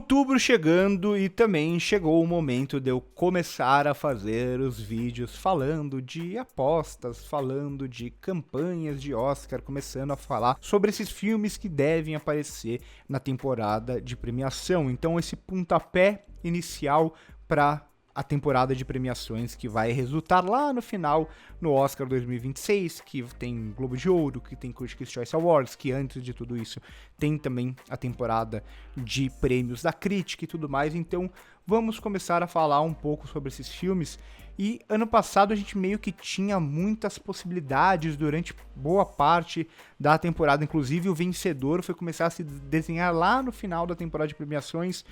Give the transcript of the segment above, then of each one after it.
Outubro chegando e também chegou o momento de eu começar a fazer os vídeos falando de apostas, falando de campanhas de Oscar, começando a falar sobre esses filmes que devem aparecer na temporada de premiação. Então esse pontapé inicial para a temporada de premiações que vai resultar lá no final no Oscar 2026, que tem Globo de Ouro, que tem Critics' Choice Awards, que antes de tudo isso tem também a temporada de prêmios da crítica e tudo mais. Então vamos começar a falar um pouco sobre esses filmes. E ano passado a gente meio que tinha muitas possibilidades durante boa parte da temporada, inclusive o vencedor foi começar a se desenhar lá no final da temporada de premiações.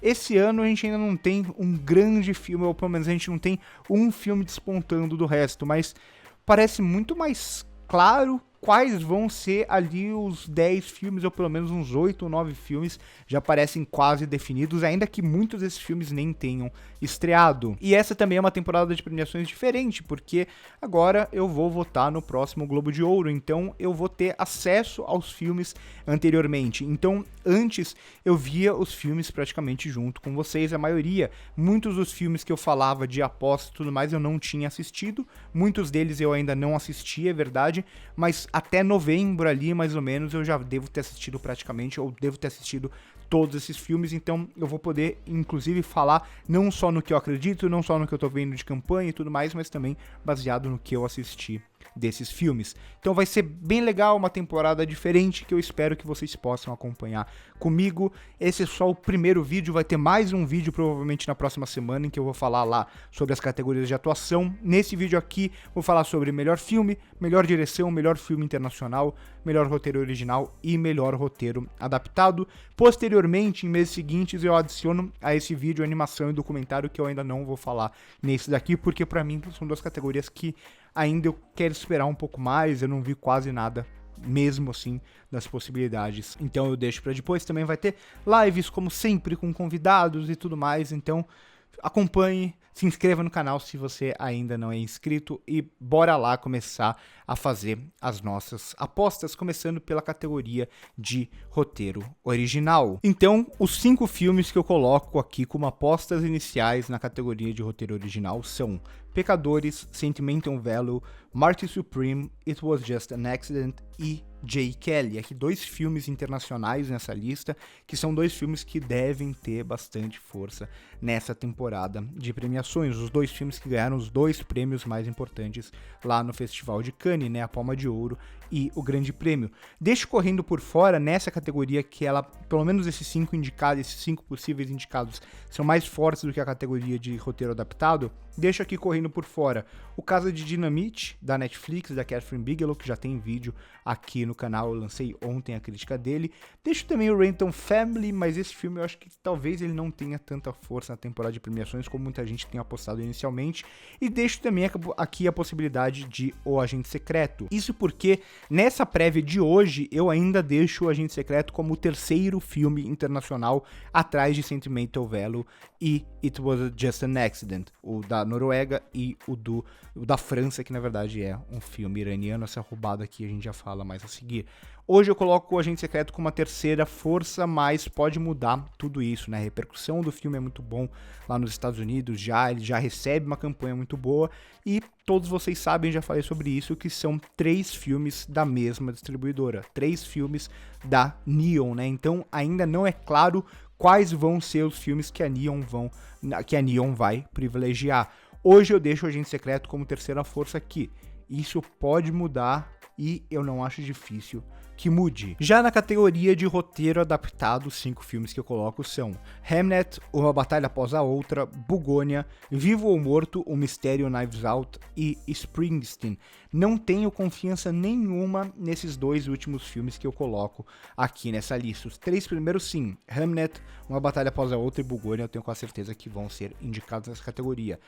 Esse ano a gente ainda não tem um grande filme, ou pelo menos a gente não tem um filme despontando do resto, mas parece muito mais claro quais vão ser ali os 10 filmes, ou pelo menos uns 8 ou 9 filmes já parecem quase definidos, ainda que muitos desses filmes nem tenham estreado. E essa também é uma temporada de premiações diferente, porque agora eu vou votar no próximo Globo de Ouro, então eu vou ter acesso aos filmes anteriormente. Então antes eu via os filmes praticamente junto com vocês, a maioria. Muitos dos filmes que eu falava de aposta e tudo mais eu não tinha assistido, muitos deles eu ainda não assisti, é verdade, mas até novembro ali, mais ou menos, eu já devo ter assistido praticamente, ou devo ter assistido todos esses filmes, então eu vou poder, inclusive, falar não só no que eu acredito, não só no que eu tô vendo de campanha e tudo mais, mas também baseado no que eu assisti desses filmes. Então vai ser bem legal, uma temporada diferente que eu espero que vocês possam acompanhar comigo. Esse é só o primeiro vídeo, vai ter mais um vídeo provavelmente na próxima semana em que eu vou falar lá sobre as categorias de atuação. Nesse vídeo aqui vou falar sobre melhor filme, melhor direção, melhor filme internacional, melhor roteiro original e melhor roteiro adaptado. Posteriormente, em meses seguintes, eu adiciono a esse vídeo animação e documentário que eu ainda não vou falar nesse daqui, porque pra mim são duas categorias que ainda eu quero esperar um pouco mais, eu não vi quase nada mesmo assim das possibilidades, então eu deixo pra depois. Também vai ter lives como sempre com convidados e tudo mais, então acompanhe, se inscreva no canal se você ainda não é inscrito e bora lá começar a fazer as nossas apostas, começando pela categoria de roteiro original. Então, os 5 filmes que eu coloco aqui como apostas iniciais na categoria de roteiro original são Pecadores, Sentimental Value, Marty Supreme, It Was Just an Accident e Jay Kelly. Aqui 2 filmes internacionais nessa lista, que são 2 filmes que devem ter bastante força nessa temporada de premiações. Os 2 filmes que ganharam os 2 prêmios mais importantes lá no Festival de Cannes, né? A Palma de Ouro e o Grande Prêmio. Deixo correndo por fora nessa categoria que ela, pelo menos esses 5 indicados, esses 5 possíveis indicados, são mais fortes do que a categoria de roteiro adaptado. Deixo aqui correndo por fora o Casa de Dinamite, da Netflix, da Catherine Bigelow, que já tem vídeo aqui no canal, eu lancei ontem a crítica dele. Deixo também o Renton Family, mas esse filme eu acho que talvez ele não tenha tanta força na temporada de premiações como muita gente tem apostado inicialmente. E deixo também aqui a possibilidade de O Agente Secreto. Isso porque nessa prévia de hoje eu ainda deixo O Agente Secreto como o terceiro filme internacional atrás de Sentimental Value e It Was Just an Accident, o da Noruega e o da França, que na verdade é um filme iraniano. Essa roubada aqui a gente já fala mais a seguir. Hoje eu coloco o Agente Secreto como a terceira força, mas pode mudar tudo isso, né? A repercussão do filme é muito bom lá nos Estados Unidos, ele já recebe uma campanha muito boa e todos vocês sabem, já falei sobre isso, que são 3 filmes da mesma distribuidora, 3 filmes da Neon, né? Então ainda não é claro quais vão ser os filmes que a Neon vai privilegiar. Hoje eu deixo o Agente Secreto como terceira força aqui. Isso pode mudar e eu não acho difícil que mude. Já na categoria de roteiro adaptado, os 5 filmes que eu coloco são Hamnet, Uma Batalha Após a Outra, Bugônia, Vivo ou Morto, O Mistério Knives Out e Springsteen. Não tenho confiança nenhuma nesses 2 últimos filmes que eu coloco aqui nessa lista. Os 3 primeiros sim, Hamnet, Uma Batalha Após a Outra e Bugônia, eu tenho quase certeza que vão ser indicados nessa categoria.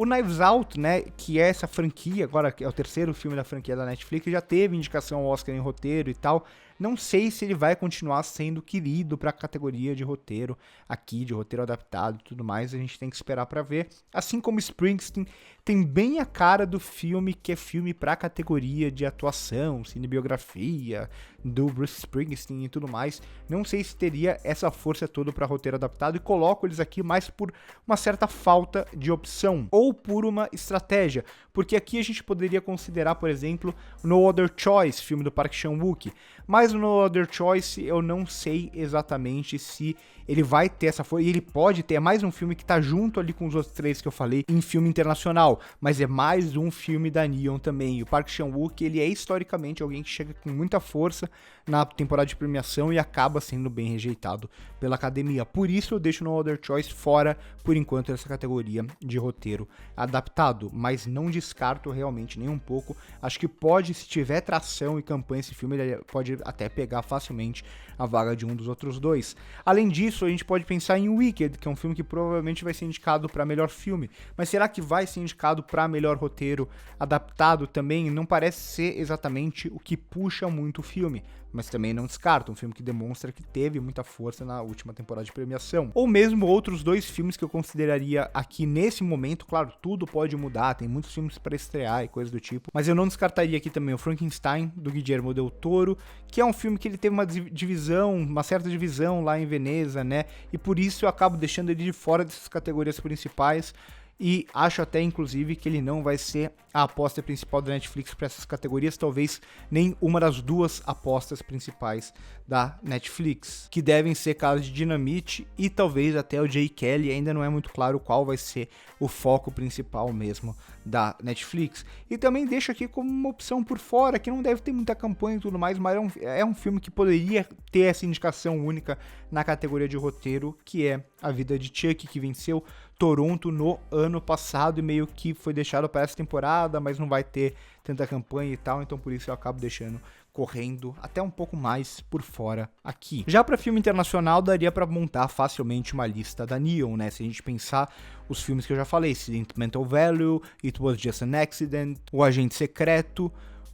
O Knives Out, né, que é essa franquia, agora é o terceiro filme da franquia da Netflix, já teve indicação ao Oscar em roteiro e tal, não sei se ele vai continuar sendo querido para a categoria de roteiro aqui, de roteiro adaptado e tudo mais, a gente tem que esperar para ver. Assim como Springsteen tem bem a cara do filme que é filme para a categoria de atuação, cinebiografia, do Bruce Springsteen e tudo mais. Não sei se teria essa força toda para roteiro adaptado e coloco eles aqui mais por uma certa falta de opção ou por uma estratégia, porque aqui a gente poderia considerar, por exemplo, No Other Choice, filme do Park Chan-wook, mas no Other Choice eu não sei exatamente se ele vai ter essa força, e ele pode ter, é mais um filme que tá junto ali com os outros três que eu falei em filme internacional, mas é mais um filme da Neon também. E o Park Chan-wook, ele é historicamente alguém que chega com muita força na temporada de premiação e acaba sendo bem rejeitado pela academia. Por isso eu deixo No Other Choice fora, por enquanto, dessa categoria de roteiro adaptado, mas não descarto realmente nem um pouco. Acho que pode, se tiver tração e campanha esse filme, ele pode até pegar facilmente a vaga de um dos outros dois. Além disso, a gente pode pensar em Wicked, que é um filme que provavelmente vai ser indicado para melhor filme, mas será que vai ser indicado para melhor roteiro adaptado também? Não parece ser exatamente o que puxa muito o filme, mas também não descarto, um filme que demonstra que teve muita força na última temporada de premiação. Ou mesmo outros dois filmes que eu consideraria aqui nesse momento, claro, tudo pode mudar, tem muitos filmes para estrear e coisas do tipo, mas eu não descartaria aqui também o Frankenstein, do Guillermo del Toro, que é um filme que ele teve uma certa divisão lá em Veneza, né, e por isso eu acabo deixando ele de fora dessas categorias principais. E acho até, inclusive, que ele não vai ser a aposta principal da Netflix para essas categorias, talvez nem uma das duas apostas principais da Netflix, que devem ser casos de Dynamite e talvez até o Jay Kelly, ainda não é muito claro qual vai ser o foco principal mesmo da Netflix. E também deixo aqui como uma opção por fora, que não deve ter muita campanha e tudo mais, mas é um filme que poderia ter essa indicação única na categoria de roteiro, que é A Vida de Chuck, que venceu Toronto no ano passado e meio que foi deixado para essa temporada, mas não vai ter tanta campanha e tal, então por isso eu acabo deixando correndo até um pouco mais por fora aqui. Já para filme internacional, daria para montar facilmente uma lista da Neon, né? Se a gente pensar os filmes que eu já falei, Sentimental Value, It Was Just an Accident, O Agente Secreto,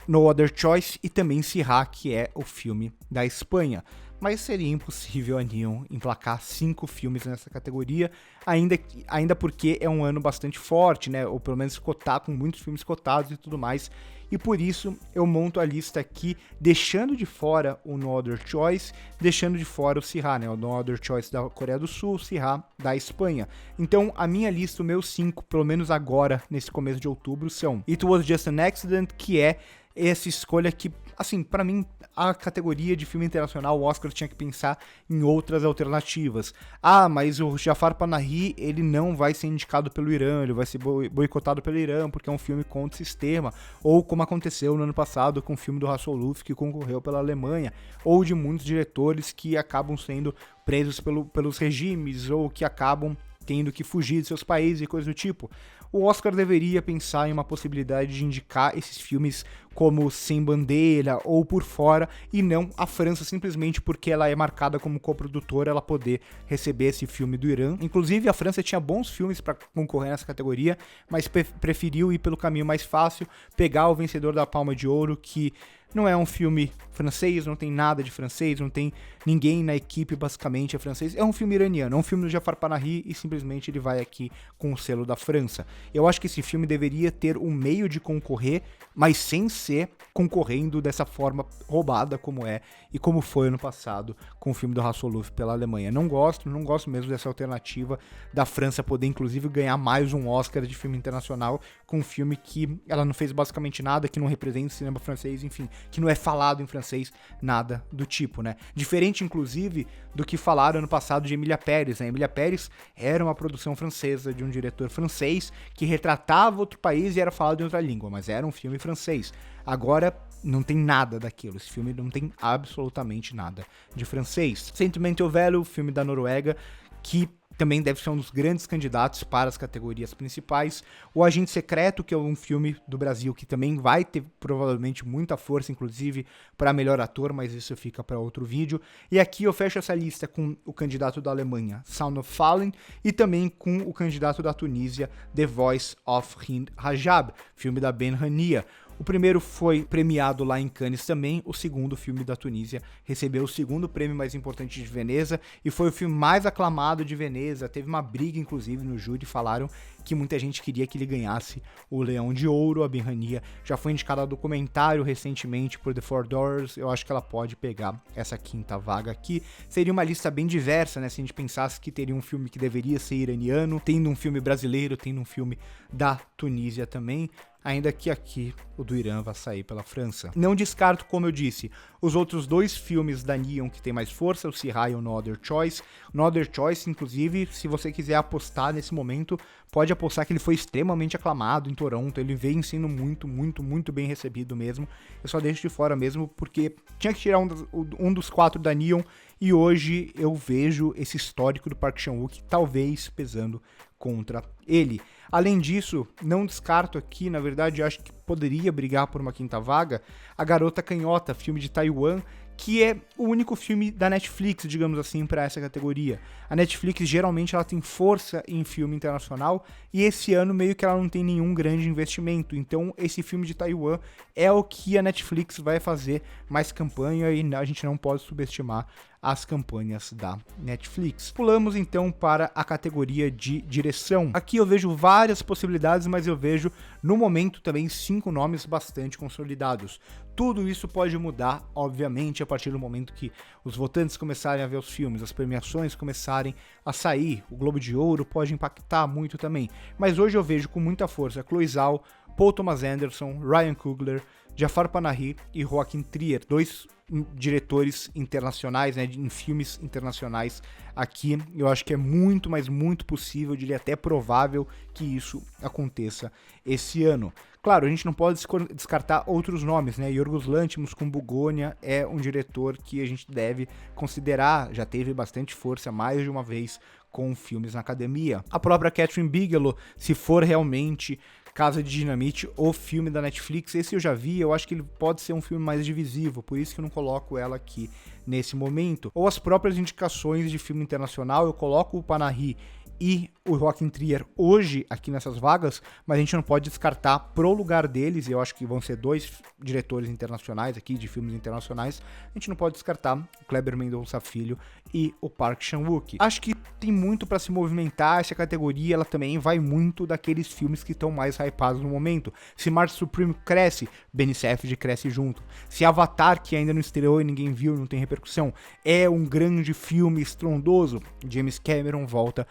No Other Choice e também Sirá, que é o filme da Espanha. Mas seria impossível a Neon emplacar 5 filmes nessa categoria, ainda porque é um ano bastante forte, né? Ou pelo menos cotar com muitos filmes cotados e tudo mais. E por isso eu monto a lista aqui, deixando de fora o No Other Choice, deixando de fora o Sirá, né? O No Other Choice da Coreia do Sul, o Sirá da Espanha. Então a minha lista, os meus 5, pelo menos agora, nesse começo de outubro, são It Was Just an Accident, que é essa escolha que, assim, pra mim, a categoria de filme internacional, o Oscar tinha que pensar em outras alternativas. Ah, mas o Jafar Panahi, ele não vai ser indicado pelo Irã, ele vai ser boicotado pelo Irã, porque é um filme contra o sistema, ou como aconteceu no ano passado com o filme do Hasselhoff, que concorreu pela Alemanha, ou de muitos diretores que acabam sendo presos pelos regimes, ou que acabam tendo que fugir de seus países e coisas do tipo. O Oscar deveria pensar em uma possibilidade de indicar esses filmes como Sem Bandeira ou Por Fora, e não a França, simplesmente porque ela é marcada como coprodutora, ela poder receber esse filme do Irã. Inclusive, a França tinha bons filmes para concorrer nessa categoria, mas preferiu ir pelo caminho mais fácil, pegar o vencedor da Palma de Ouro, que não é um filme francês, não tem nada de francês, não tem ninguém na equipe basicamente é francês. É um filme iraniano, é um filme do Jafar Panahi e simplesmente ele vai aqui com o selo da França. Eu acho que esse filme deveria ter um meio de concorrer, mas sem ser concorrendo dessa forma roubada como é e como foi ano passado com o filme do Hasselhoff pela Alemanha. Não gosto mesmo dessa alternativa da França poder inclusive ganhar mais um Oscar de filme internacional com um filme que ela não fez basicamente nada, que não representa o cinema francês, enfim, que não é falado em francês, nada do tipo, né? Diferente, inclusive, do que falaram ano passado de Emilia Pérez, né? Emilia Pérez era uma produção francesa de um diretor francês que retratava outro país e era falado em outra língua, mas era um filme francês. Agora, não tem nada daquilo, esse filme não tem absolutamente nada de francês. Sentimental Value, filme da Noruega, que também deve ser um dos grandes candidatos para as categorias principais. O Agente Secreto, que é um filme do Brasil que também vai ter provavelmente muita força, inclusive para melhor ator, mas isso fica para outro vídeo. E aqui eu fecho essa lista com o candidato da Alemanha, Sound of Fallen, e também com o candidato da Tunísia, The Voice of Hind Rajab, filme da Ben Hania. O primeiro foi premiado lá em Cannes também, o segundo filme da Tunísia recebeu o segundo prêmio mais importante de Veneza e foi o filme mais aclamado de Veneza. Teve uma briga, inclusive, no júri, falaram que muita gente queria que ele ganhasse o Leão de Ouro. A Ben-Hania já foi indicada a documentário recentemente por The Four Doors. Eu acho que ela pode pegar essa quinta vaga aqui. Seria uma lista bem diversa, né? Se a gente pensasse que teria um filme que deveria ser iraniano, tendo um filme brasileiro, tendo um filme da Tunísia também, ainda que aqui o do Irã vai sair pela França. Não descarto, como eu disse, os outros dois filmes da Neon que tem mais força, o Sihai e o No Other Choice. No Other Choice, inclusive, se você quiser apostar nesse momento, pode apostar que ele foi extremamente aclamado em Toronto, ele vem sendo muito bem recebido mesmo. Eu só deixo de fora mesmo porque tinha que tirar um dos 4 da Neon, e hoje eu vejo esse histórico do Park Chan-wook talvez pesando contra ele. Além disso, não descarto aqui, na verdade, eu acho que poderia brigar por uma quinta vaga, A Garota Canhota, filme de Taiwan, que é o único filme da Netflix, digamos assim, para essa categoria. A Netflix, geralmente, ela tem força em filme internacional, e esse ano meio que ela não tem nenhum grande investimento. Então, esse filme de Taiwan é o que a Netflix vai fazer mais campanha, e a gente não pode subestimar as campanhas da Netflix. Pulamos então para a categoria de direção. Aqui eu vejo várias possibilidades, mas eu vejo no momento também 5 nomes bastante consolidados. Tudo isso pode mudar, obviamente, a partir do momento que os votantes começarem a ver os filmes, as premiações começarem a sair. O Globo de Ouro pode impactar muito também. Mas hoje eu vejo com muita força Chloe Zhao, Paul Thomas Anderson, Ryan Coogler, Jafar Panahi e Joaquin Trier, 2 diretores internacionais, né, em filmes internacionais aqui. Eu acho que é muito, mas muito possível, eu diria até provável que isso aconteça esse ano. Claro, a gente não pode descartar outros nomes, né? Yorgos Lanthimos com Bugônia é um diretor que a gente deve considerar, já teve bastante força mais de uma vez com filmes na academia. A própria Catherine Bigelow, se for realmente Casa de Dinamite, o filme da Netflix, esse eu já vi, eu acho que ele pode ser um filme mais divisivo, por isso que eu não coloco ela aqui nesse momento. Ou as próprias indicações de filme internacional, eu coloco o Panahi e o Joaquin Trier hoje aqui nessas vagas, mas a gente não pode descartar pro lugar deles, e eu acho que vão ser 2 diretores internacionais aqui, de filmes internacionais, a gente não pode descartar o Kleber Mendonça Filho e o Park Chan-wook. Acho que tem muito para se movimentar, essa categoria ela também vai muito daqueles filmes que estão mais hypados no momento. Se Mars Supreme cresce, Benny Safdie cresce junto. Se Avatar, que ainda não estreou e ninguém viu, não tem repercussão, é um grande filme estrondoso, James Cameron volta,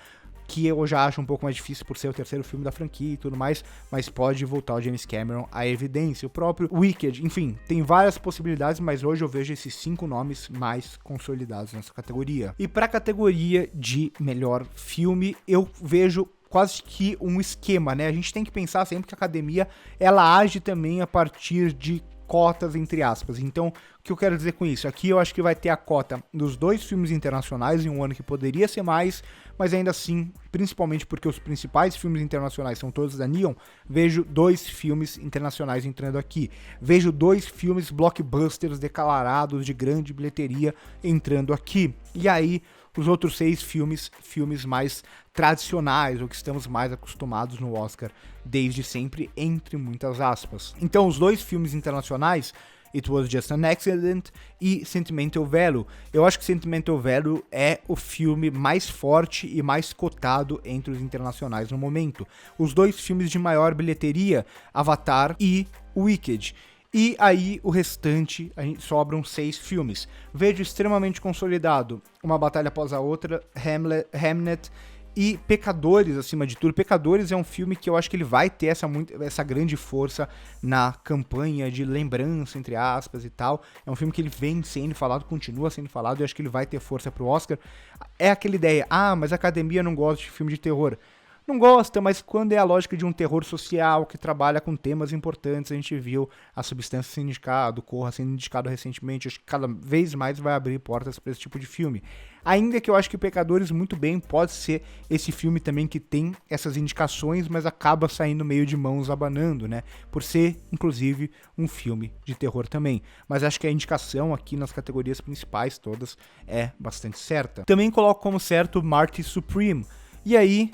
que eu já acho um pouco mais difícil por ser o terceiro filme da franquia e tudo mais, mas pode voltar o James Cameron à evidência. O próprio Wicked, enfim, tem várias possibilidades, mas hoje eu vejo esses 5 nomes mais consolidados nessa categoria. E para a categoria de melhor filme, eu vejo quase que um esquema, né? A gente tem que pensar sempre que a academia, ela age também a partir de cotas, entre aspas. Então, o que eu quero dizer com isso? Aqui eu acho que vai ter a cota dos 2 filmes internacionais em um ano que poderia ser mais, mas ainda assim, principalmente porque os principais filmes internacionais são todos da Neon, vejo 2 filmes internacionais entrando aqui. Vejo 2 filmes blockbusters declarados de grande bilheteria entrando aqui. E aí, os outros 6 filmes mais tradicionais, ou que estamos mais acostumados no Oscar desde sempre, entre muitas aspas. Então, os 2 filmes internacionais, It Was Just an Accident e Sentimental Value. Eu acho que Sentimental Value é o filme mais forte e mais cotado entre os internacionais no momento. Os 2 filmes de maior bilheteria, Avatar e Wicked. E aí, o restante, sobram 6 filmes. Vejo extremamente consolidado Uma Batalha Após a Outra, Hamnet e Pecadores, acima de tudo. Pecadores é um filme que eu acho que ele vai ter essa grande força na campanha de lembrança, entre aspas, e tal. É um filme que ele vem sendo falado, continua sendo falado, e eu acho que ele vai ter força pro Oscar. É aquela ideia, mas a academia não gosta de filme de terror. Não gosta, mas quando é a lógica de um terror social que trabalha com temas importantes, a gente viu a Substância sendo indicado, Corra sendo indicado recentemente, acho que cada vez mais vai abrir portas para esse tipo de filme. Ainda que eu acho que Pecadores muito bem pode ser esse filme também que tem essas indicações, mas acaba saindo meio de mãos abanando, né? Por ser, inclusive, um filme de terror também. Mas acho que a indicação aqui nas categorias principais todas é bastante certa. Também coloco como certo Marty Supreme. E aí,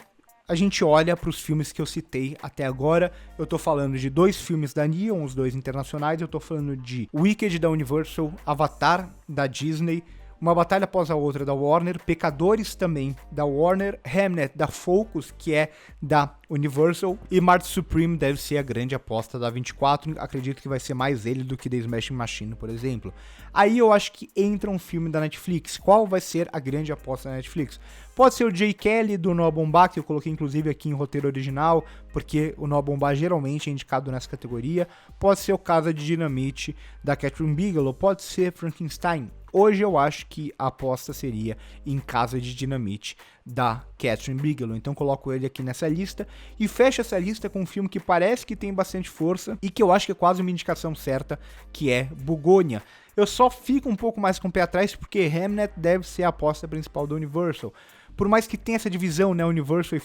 a gente olha para os filmes que eu citei até agora, eu tô falando de 2 filmes da Neon, os 2 internacionais, eu tô falando de Wicked da Universal, Avatar da Disney, Uma Batalha Após a Outra da Warner, Pecadores também da Warner, Hamnet da Focus, que é da Universal, e Mars Supreme deve ser a grande aposta da 24, acredito que vai ser mais ele do que The Smashing Machine, por exemplo. Aí eu acho que entra um filme da Netflix. Qual vai ser a grande aposta da Netflix? Pode ser o Jay Kelly do Noah Baumbach, que eu coloquei inclusive aqui em roteiro original, porque o Noah Baumbach geralmente é indicado nessa categoria. Pode ser o Casa de Dinamite da Catherine Bigelow, pode ser Frankenstein. Hoje eu acho que a aposta seria em Casa de Dinamite da Catherine Bigelow, então coloco ele aqui nessa lista e fecho essa lista com um filme que parece que tem bastante força e que eu acho que é quase uma indicação certa, que é Bugônia. Eu só fico um pouco mais com o pé atrás porque Hamnet deve ser a aposta principal da Universal. Por mais que tenha essa divisão, né, Universal e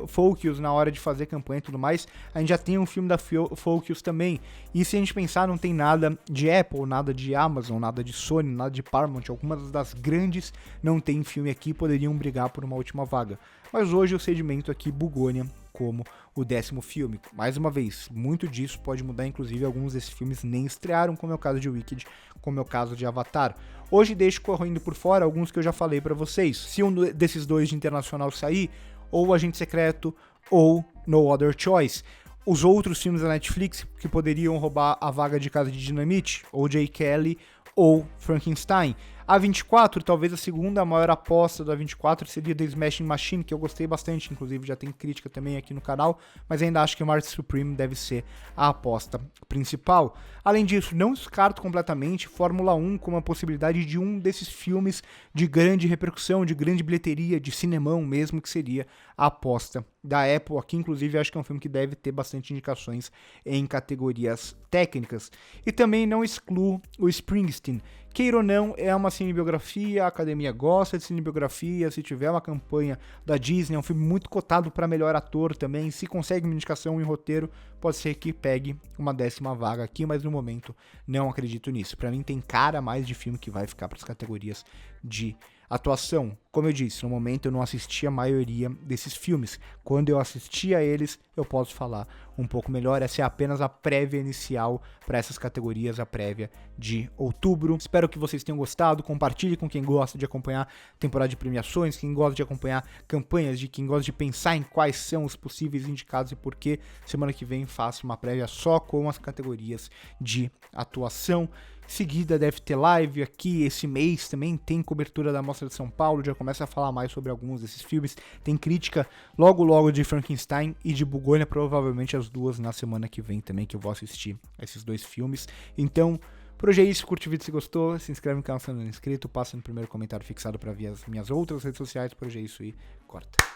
Focus na hora de fazer campanha e tudo mais, a gente já tem um filme da Focus também. E se a gente pensar, não tem nada de Apple, nada de Amazon, nada de Sony, nada de Paramount. Algumas das grandes não tem filme aqui, poderiam brigar por uma última vaga. Mas hoje eu sedimento aqui Bugônia como o 10º filme. Mais uma vez, muito disso pode mudar, inclusive alguns desses filmes nem estrearam, como é o caso de Wicked, como é o caso de Avatar. Hoje deixo correndo por fora alguns que eu já falei pra vocês. Se um desses 2 de internacional sair, ou Agente Secreto, ou No Other Choice. Os outros filmes da Netflix que poderiam roubar a vaga de Casa de Dinamite, ou Jay Kelly, ou Frankenstein. A 24, talvez a segunda maior aposta da 24 seria The Smashing Machine, que eu gostei bastante, inclusive já tem crítica também aqui no canal, mas ainda acho que Mars Supreme deve ser a aposta principal. Além disso, não descarto completamente Fórmula 1 como a possibilidade de um desses filmes de grande repercussão, de grande bilheteria, de cinemão mesmo, que seria a aposta da Apple. Aqui, inclusive, acho que é um filme que deve ter bastante indicações em categorias técnicas. E também não excluo o Springsteen. Queira ou não, é uma cinebiografia, a academia gosta de cinebiografia, se tiver uma campanha da Disney, é um filme muito cotado para melhor ator também, se consegue uma indicação em roteiro, pode ser que pegue uma 10ª vaga aqui, mas no momento não acredito nisso. Para mim tem cara mais de filme que vai ficar para as categorias de atuação. Como eu disse, no momento eu não assisti a maioria desses filmes. Quando eu assisti a eles, eu posso falar um pouco melhor. Essa é apenas a prévia inicial para essas categorias, a prévia de outubro. Espero que vocês tenham gostado. Compartilhe com quem gosta de acompanhar temporada de premiações, quem gosta de acompanhar campanhas, de quem gosta de pensar em quais são os possíveis indicados e por quê. Semana que vem faço uma prévia só com as categorias de atuação. Seguida deve ter live aqui, esse mês também tem cobertura da Mostra de São Paulo, já começa a falar mais sobre alguns desses filmes, tem crítica logo de Frankenstein e de Bugônia, provavelmente as duas na semana que vem também, que eu vou assistir esses 2 filmes. Então, por hoje é isso, curte o vídeo se gostou, se inscreve no canal se não é inscrito, passa no primeiro comentário fixado para ver as minhas outras redes sociais. Por hoje é isso e corta.